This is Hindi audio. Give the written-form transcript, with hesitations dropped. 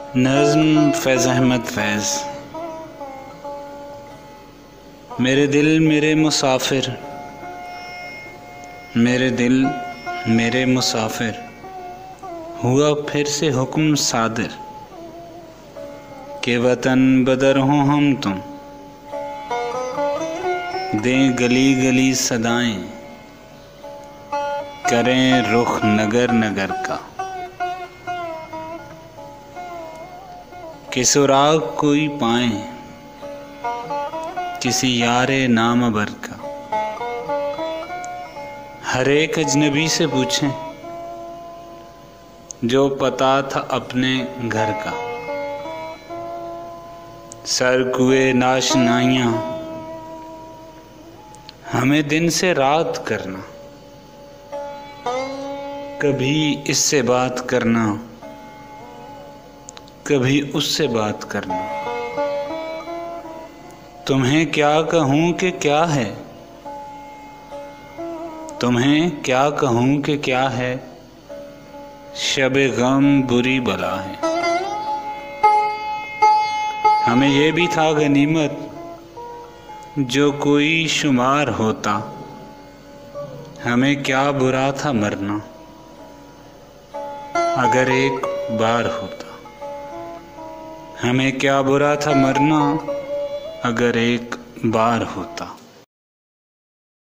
नज़्म फैज़ अहमद फैज़। मेरे दिल मेरे मुसाफिर, मेरे दिल मेरे मुसाफिर, हुआ फिर से हुक्म सादिर के वतन बदर हों हम तुम, दें गली गली सदाएं, करें रुख नगर नगर का, कि सुराग कोई पाएं किसी यारे नामवर का। हर एक अजनबी से पूछें जो पता था अपने घर का। सर कुए नाशनाइयाँ हमें दिन से रात करना, कभी इससे बात करना, कभी उससे बात करना। तुम्हें क्या कहूँ कि क्या है, तुम्हें क्या कहूँ कि क्या है, शबे गम बुरी बला है। हमें ये भी था गनीमत जो कोई शुमार होता, हमें क्या बुरा था मरना अगर एक बार होता। हमें क्या बुरा था मरना अगर एक बार होता।